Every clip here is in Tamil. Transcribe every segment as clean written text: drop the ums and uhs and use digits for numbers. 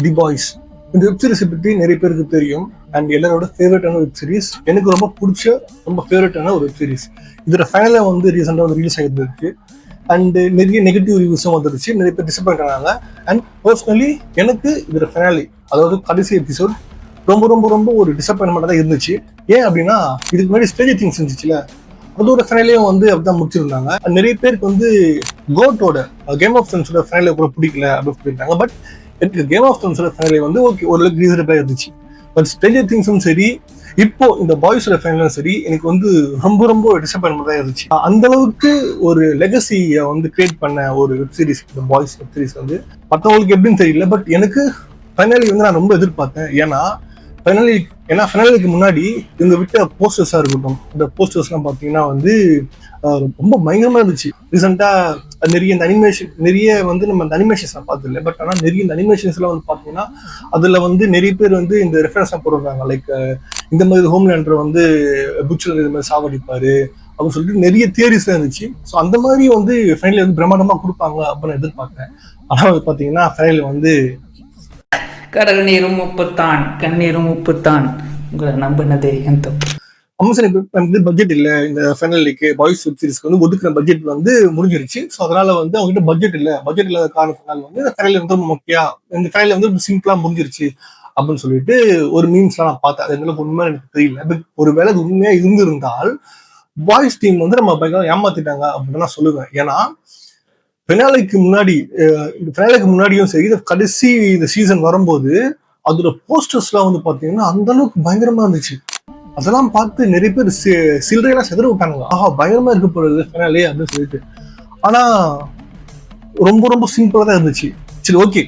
தி பாய்ஸ். இந்த வெப் சீரிஸ் பற்றி நிறைய பேருக்கு தெரியும். அண்ட் எல்லாரோட ஃபேவரட்டான வெப் சீரிஸ், எனக்கு ரொம்ப பிடிச்ச ரொம்ப ஃபேவரட்டான ஒரு வெப் சீரிஸ். இதோட ஃபைனலை வந்து ரீசெண்டாக வந்து ரிலீஸ் ஆகிருக்கு. அண்ட் நிறைய நெகட்டிவ் ரிவ்யூஸும் வந்துருச்சு, நிறைய பேர் டிசப்பாயிண்ட் ஆனாங்க. அண்ட் பர்சனலி எனக்கு இதோட ஃபைனலி, அதாவது கடைசி எபிசோட் ரொம்ப ரொம்ப ரொம்ப ஒரு டிசப்பாயின்மெண்ட்டாக தான் இருந்துச்சு. ஏன் அப்படின்னா, இதுக்கு முன்னாடி ஸ்ட்ரேஞ்சர் திங்ஸ் இருந்துச்சுல, அதோட ஃபைனலையும் வந்து அப்படிதான் முடிச்சிருந்தாங்க. நிறைய பேருக்கு வந்து கோட்டோட கேம் ஆஃப் த்ரோன்ஸோட ஃபைனலை கூட பிடிக்கல அப்படின்னு சொல்லியிருந்தாங்க. பட் எனக்கு கேம் ஆஃப் த்ரோன்ஸோட ஃபைனலை வந்து ஓகே, ஓரளவுக்கு ரீசனபிளாக இருந்துச்சு. பட் ஸ்ட்ரேஞ்சர் திங்ஸும் சரி, இப்போ இந்த பாய்ஸோட ஃபைனலும் சரி, எனக்கு வந்து ரொம்ப ரொம்ப டிசப்பாயின்மெண்ட் தான் இருந்துச்சு. அந்த அளவுக்கு ஒரு லெகசியை வந்து கிரியேட் பண்ண ஒரு வெப் சீரிஸ் இந்த பாய்ஸ் வெப் சீரிஸ் வந்து மற்றவங்களுக்கு எப்படின்னு தெரியல. பட் எனக்கு ஃபைனலி வந்து நான் ரொம்ப எதிர்பார்த்தேன். ஃபைனலுக்கு முன்னாடி இவங்க விட்ட போஸ்டர்ஸா இருக்கட்டும், இந்த போஸ்டர்ஸ்லாம் பார்த்தீங்கன்னா வந்து ரொம்ப பயங்கரமா இருந்துச்சு. ரீசெண்டா நிறைய வந்து நம்ம இந்த அனிமேஷன்ஸ் பார்த்ததில்லை. பட் ஆனால் நிறைய இந்த அனிமேஷன்ஸ்லாம் வந்து பார்த்தீங்கன்னா அதுல வந்து நிறைய பேர் வந்து இந்த ரெஃபரன்ஸ்லாம் போடுறாங்க. லைக் இந்த மாதிரி ஹோம்லேண்டர் வந்து புட்சர் இது மாதிரி சாவடிப்பாரு அப்படின்னு சொல்லிட்டு நிறைய தியரிஸ் தான் இருந்துச்சு. ஸோ அந்த மாதிரி வந்து ஃபைனலி வந்து பிரம்மாண்டமா கொடுப்பாங்க அப்படின்னு எதிர்பார்த்தேன். ஆனால் வந்து பார்த்தீங்கன்னா ஃபைனலி வந்து கடல் நீரும் உப்புத்தான், கண்ணீரும் உப்புத்தான். உங்களை நம்பினதே என் தப்பு. வந்து பட்ஜெட் இல்ல, இந்த ஃபைனலுக்கு பாய்ஸ் வெப் சீரிஸ்க்கு வந்து ஒதுக்குற பட்ஜெட் வந்து முடிஞ்சிருச்சு. ஸோ அதனால வந்து அவங்ககிட்ட பட்ஜெட் இல்லாத காரணத்தினால வந்து இந்த ஃபைனல் வந்து முக்கியம், இந்த ஃபைனல் வந்து சிம்பிளா முடிஞ்சிருச்சு அப்படின்னு சொல்லிட்டு ஒரு மீம்ஸ்லாம் நான் பார்த்தேன். அது எங்களுக்கு உண்மை எனக்கு தெரியல. பட் ஒருவேளை அது உண்மையா இருந்திருந்தால் பாய்ஸ் டீம் வந்து நம்ம பயங்கரம் ஏமாத்திட்டாங்க அப்படின்னு நான் சொல்லுவேன். ஏன்னா ஃபைனலுக்கு முன்னாடியும் சரி, கடைசி இந்த சீசன் வரும்போது அதோட போஸ்டர்ஸ்லாம் வந்து பாத்தீங்கன்னா அந்த அளவுக்கு பயங்கரமா இருந்துச்சு. அதெல்லாம் பார்த்து நிறைய பேர் சில்லறையெல்லாம் செதற விட்டாங்க. பயங்கரமா இருக்க போறது ஃபைனலே அப்படின்னு சொல்லிட்டு. ஆனா ரொம்ப ரொம்ப சிம்பிளா தான் இருந்துச்சு. சரி, ஓகே,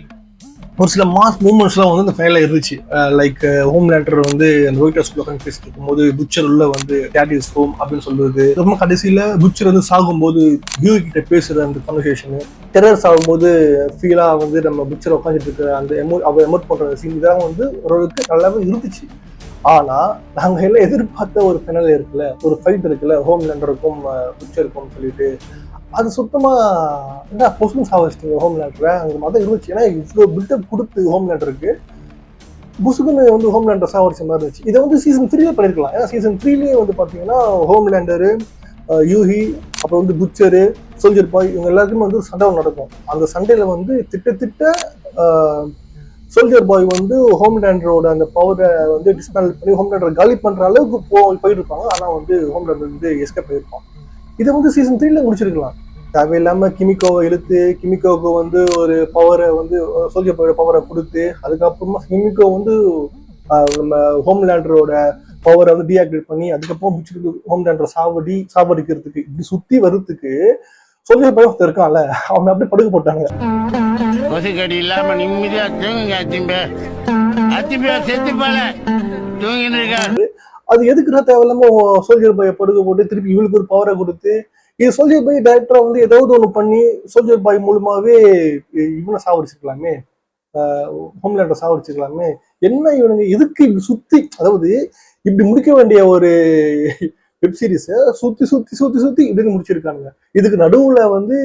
ஒரு சில மாஸ் மூமெண்ட்ஸ்லாம் வந்து இந்த ஃபைனல்ல இருந்துச்சு. லைக் ஹோம்லேண்டர் வந்து அந்த ஒயிட் ஹவுஸ்ல உட்காந்து பேசிட்டு இருக்கும்போது புட்சர் உள்ள வந்து டேட் இஸ் ஹோம் அப்படின்னு சொல்றது, ரொம்ப கடைசியில புட்சர் வந்து சாகும்போது ஹியூ கிட்ட பேசுற அந்த கான்வர்சேஷன், டெரர்ஸ் ஆகும்போது ஃபீலா வந்து நம்ம புட்சர் உட்காந்துட்டு இருக்கிற அந்த எமோட் பண்ற சீன், இதெல்லாம் வந்து ஓரளவுக்கு நல்லாவே இருந்துச்சு. ஆனா நாங்க எல்லாம் எதிர்பார்த்த ஒரு ஃபைனல் இருக்குல்ல, ஒரு ஃபைட் இருக்குல்ல ஹோம்லேண்டருக்கும் புட்சருக்கும் சொல்லிட்டு, அது சுத்தமா என்ன பொசுன்னு சாவச்சிட்டீங்க ஹோம்லேண்டரை. அந்த மாதிரி இருந்துச்சு. ஏன்னா இவ்வளோ பில்டப் கொடுத்து ஹோம்லேண்டருக்கு புசுக்குன்னு வந்து ஹோம்லேண்டர் சாவடிச்ச மாதிரி இருந்துச்சு. இதை வந்து சீசன் 3ல பண்ணிருக்கலாம். ஏன்னா சீசன் 3லயே வந்து பாத்தீங்கன்னா ஹோம்லேண்டரு, யூஹி, அப்புறம் வந்து புட்சரு, சோல்ஜர் பாய், இவங்க எல்லாருக்குமே வந்து சண்டை நடக்கும். அந்த சண்டையில வந்து திட்ட சோல்ஜர் பாய் வந்து ஹோம்லேண்டரோட அந்த பவரை வந்து டிஸ்மேண்டில் பண்ணி ஹோம்லேண்டரை காலி பண்ற அளவுக்கு போயிட்டு இருப்பாங்க. ஆனா வந்து ஹோம்லேண்டர் வந்து எஸ்கேப் ஆயிருப்பான். இதை வந்து சீசன் 3ல முடிச்சிருக்கலாம். தேவையில்லாம கிமிக்கோவை இழுத்து, கிமிக்கோவுக்கு வந்து ஒரு பவரை வந்து சோல்ஜர் பாயோட பவரை கொடுத்து, அதுக்கப்புறமா கிமிக்கோ வந்து நம்ம ஹோம்லேண்டரோட பவரை வந்து டீஆக்டிவேட் பண்ணி, அதுக்கப்புறம் பிடிச்சிருக்கு ஹோம்லேண்டரை சாவடிக்கிறதுக்கு இப்படி சுத்தி வர்றதுக்கு சோல்ஜர் பாய் இருக்கான்ல, அவனை அப்படியே படுக்க போட்டாங்க. இல்லாம நிம்மதியா அது எதுக்குன்னா தேவையில்லாம சோல்ஜர் பாயை படுக்க போட்டு திருப்பி இவளுக்கு ஒரு பவரை கொடுத்து, இது சோல்ஜர் பாய் டைரக்டரா வந்து ஏதாவது ஒண்ணு பண்ணி சோல்ஜர் பாய் மூலமாவே இவனை சாவடிச்சிருக்கலாமே, ஹோம்லேண்டரை சாவடிச்சிருக்கலாமே. என்ன இவனுங்க எதுக்கு இப்படி சுத்தி, அதாவது இப்படி முடிக்க வேண்டிய ஒரு வெப் சீரிஸ சுத்தி இப்படின்னு முடிச்சிருக்கானுங்க. இதுக்கு நடுவுல வந்து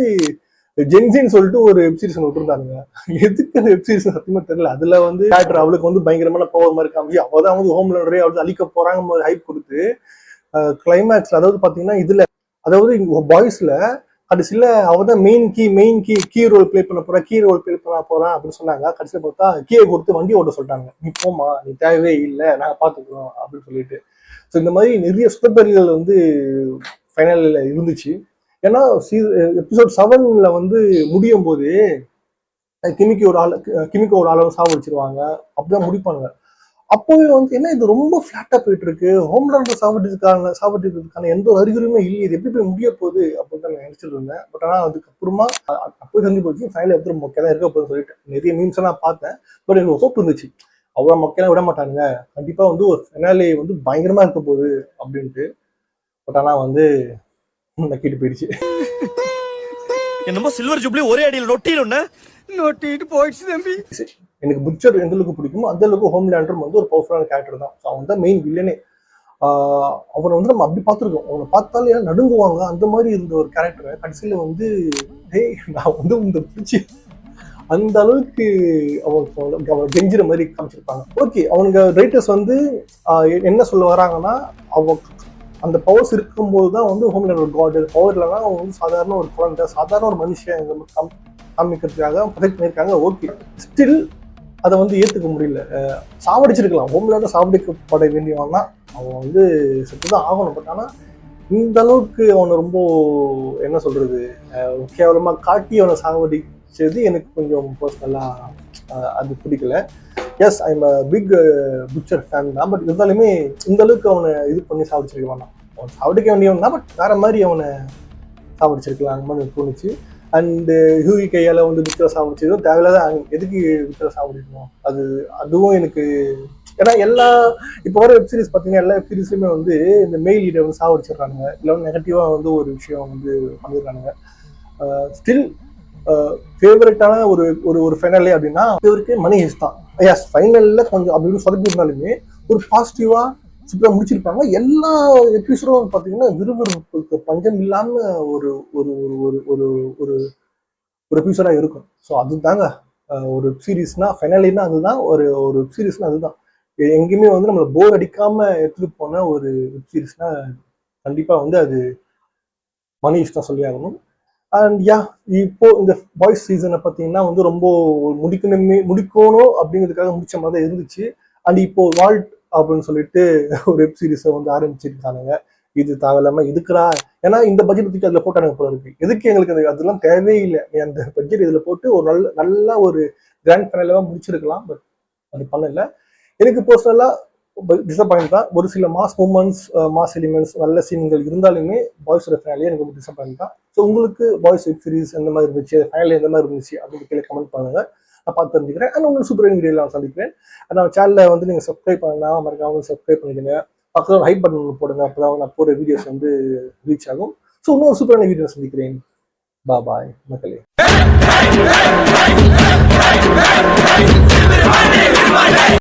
ஜென்சின்னு சொல்லிட்டு ஒரு வெப் சீரிஸ் விட்டுருந்தானுங்க. எதுக்கு அந்த வெப் சீரிஸ் சத்தியமா தெரியல. அதுல வந்து டேரக்டர் அவளுக்கு வந்து பயங்கரமான பவர் மாதிரி காமிச்சு அவதான் வந்து ஹோம்லேண்டரே அவளுக்கு அழிக்க போறாங்க ஹைப் கொடுத்து, கிளைமேக்ஸ்ல அதாவது பாத்தீங்கன்னா இதுல, அதாவது பாய்ஸ்ல கடைசியில அவதான் மெயின் கீ ரோல் பிளே பண்ண போறான் அப்படின்னு சொன்னாங்க. கடைசியில பார்த்தா கீயை கொடுத்து வண்டி ஓட்ட சொல்லிட்டாங்க. நீ போமா, நீ தேவையே இல்லை, நாங்க பாத்துக்கிறோம் அப்படின்னு சொல்லிட்டு. ஸோ இந்த மாதிரி நிறைய சுத்தப்பெரியல் வந்து ஃபைனல்ல இருந்துச்சு. ஏன்னா எபிசோட் 7ல வந்து முடியும் போது கிமிக்கோ ஒரு ஆளை சாவடிச்சிருவாங்க, அப்படிதான் முடிப்பாங்க. அப்போவே வந்து என்ன இது ரொம்ப ஃபிளாட்டா போயிட்டு இருக்கு, ஹோம்லேண்டர் சாவடிக்கிறதுக்கான எந்த ஒரு அறிகுறியுமே இல்லை, இது எப்படி போய் முடிய போகுது அப்படின்னு தான் நான் நினைச்சிட்டு இருந்தேன். பட் ஆனா அதுக்கப்புறமா அப்போ செஞ்சு போச்சு ஃபைனல் எப்படி மொக்கையா இருக்க போகுதுன்னு சொல்லிட்டு நிறைய மீம்ஸ் எல்லாம் பார்த்தேன். பட் எனக்கு ஹோப் இருந்துச்சு, அவ்வளவு மொக்கையெல்லாம் விட மாட்டாங்க, கண்டிப்பா வந்து ஒரு ஃபைனலே வந்து பயங்கரமா இருக்க போகுது அப்படின்ட்டு. பட் ஆனா வந்து நக்கிட்டு போயிடுச்சு. என்னமோ சில்வர் ஜூப்ளி ஒரே அடியில் நொட்டிட்டு போயிடுச்சு தம்பி. எனக்கு புட்சர் எந்த அளவுக்கு பிடிக்குமோ அந்த அளவுக்கு ஹோம்லேண்டரும் வந்து ஒரு பவர்ஃபுல்லான கேரக்டர் தான். அவன் தான் மெயின் வில்லனே. அவனை வந்து நம்ம அப்படி பார்த்துருக்கோம், அவனை பார்த்தாலே நடுங்குவாங்க அந்த மாதிரி இருந்த ஒரு கேரக்டரை கடைசியில வந்து நான் வந்து இந்த பிடிச்சி அந்த அளவுக்கு அவங்க கெஞ்சுற மாதிரி காமிச்சிருப்பாங்க. ஓகே, அவனுங்க ரைட்டர்ஸ் வந்து என்ன சொல்ல வராங்கன்னா, அவங்க அந்த பவர்ஸ் இருக்கும்போது தான் வந்து ஹோம்லேண்ட் காட், பவர் இல்லைன்னா அவங்க வந்து சாதாரண ஒரு குழந்தை, சாதாரண ஒரு மனுஷன் காமிக்கிறதுக்காக ப்ரொஜெக்ட் பண்ணியிருக்காங்க. ஓகே, ஸ்டில் அதை வந்து ஏற்றுக்க முடியல. சாவடிச்சிருக்கலாம், ஹோம்லேண்டை சாவடிக்கப்பட வேண்டியவன்னா அவன் வந்து செத்துதான் ஆகணும். பட் ஆனால் இந்த அளவுக்கு அவனை ரொம்ப என்ன சொல்றது, கேவலமா காட்டி அவனை சாவடிச்சது எனக்கு கொஞ்சம் பர்சனலா அது பிடிக்கல. Yes, I am big butcher fan தான். பட் இருந்தாலுமே இந்த அளவுக்கு அவனை இது பண்ணி சாவடிச்சிருக்க வேண்டாம். அவன் சாவடிக்க வேண்டியவன் தான், பட் வேற மாதிரி அவனை சாவடிச்சிருக்கலாம் அந்த மாதிரி தோணுச்சு. அண்ட் ஹியூகி கையால வந்து புச்சரை சாவடிச்சதும் தேவையில்லாத, எதுக்கு புச்சரை சாவடிக்கணும், அதுவும் எனக்கு. ஏன்னா இப்போ வர வெப் சீரிஸ் பார்த்தீங்கன்னா எல்லா வெப் சீரிஸ்லையுமே வந்து இந்த மெயில் லீடை வந்து சாவடிச்சிடுறாங்க, இல்லை வந்து நெகட்டிவாக வந்து ஒரு விஷயம் வந்து பண்ணிடுறாங்க. ஸ்டில் ஃபேவரட்டான ஒரு ஒரு ஒரு ஃபைனலே அப்படின்னா இவருக்கு மணி ஹெஸ்ட் தான். எஸ், ஃபைனலில் கொஞ்சம் அப்படின்னு சொதப்பிருந்தாலுமே ஒரு பாசிட்டிவாக சூப்பராக முடிச்சிருப்பாங்க. எல்லா எபிசோடும் பார்த்தீங்கன்னா விறுவிறுப்புக்கு பஞ்சம் இல்லாமல் ஒரு ஒரு ஒரு ஒரு ஒரு ஒரு எபிசோடாக இருக்கும். ஸோ அதுதாங்க ஒரு வெப் சீரிஸ்னா, ஃபைனலினா அதுதான் ஒரு ஒரு வெப் சீரிஸ்னா அதுதான். எங்கேயுமே வந்து நம்மளை போர் அடிக்காம எடுத்துட்டு போன ஒரு வெப் சீரிஸ்னா கண்டிப்பா வந்து அது மணி ஹெய்ஸ்ட் தான் சொல்லி ஆகணும். அண்ட் யா, இப்போ இந்த பாய்ஸ் சீசனை பார்த்தீங்கன்னா வந்து ரொம்ப முடிக்கணும் அப்படிங்கிறதுக்காக முடிச்ச மாதிரி தான் இருந்துச்சு. அண்ட் இப்போ வால்ட் அப்படின்னு சொல்லிட்டு ஒரு வெப் சீரிஸை வந்து ஆரம்பிச்சிருக்கானுங்க. இது தேவையில்லாம இதுக்குறா, ஏன்னா இந்த பட்ஜெட் பத்தி அதுல போட்டானுங்க போல இருக்கு. எதுக்கு எங்களுக்கு அதெல்லாம் தேவையே இல்லை, அந்த பட்ஜெட் இதுல போட்டு ஒரு நல்ல ஒரு கிராண்ட் ஃபைனலாக முடிச்சிருக்கலாம். பட் அது பண்ணல. எனக்கு பர்சனலா டிசப்பாயிண்ட் தான். ஒரு சில மாஸ் மூமெண்ட்ஸ், மாஸ் எலிமெண்ட்ஸ், நல்ல சீன்கள் இருந்தாலுமே பாய்ஸோட ஃபைனலே எனக்கு ரொம்ப டிசப்பாயிண்ட் தான். ஸோ உங்களுக்கு பாய்ஸ் வெப் சீரிஸ் எந்த மாதிரி இருந்துச்சு, ஃபைனல் எந்த மாதிரி இருந்துச்சு அப்படின்னு கீழே கமெண்ட் பண்ணுங்க, நான் பார்த்து தெரிஞ்சுக்கிறேன். அண்ட் உங்களுக்கு சூப்பர் வீடியோவில் நான் சந்திக்கிறேன். நம்ம சேனலில் வந்து நீங்கள் சப்ஸ்கிரைப் பண்ணலாம், மறக்காம சப்ஸ்கிரைப் பண்ணிடுங்க. பக்கத்தில் ஹைப் பட்டன் போடுங்க, அப்போதான் நான் போகிற வீடியோஸ் வந்து ரீச் ஆகும். ஸோ இன்னொரு சூப்பரான வீடியோ சந்திக்கிறேன். பாய் மக்களே.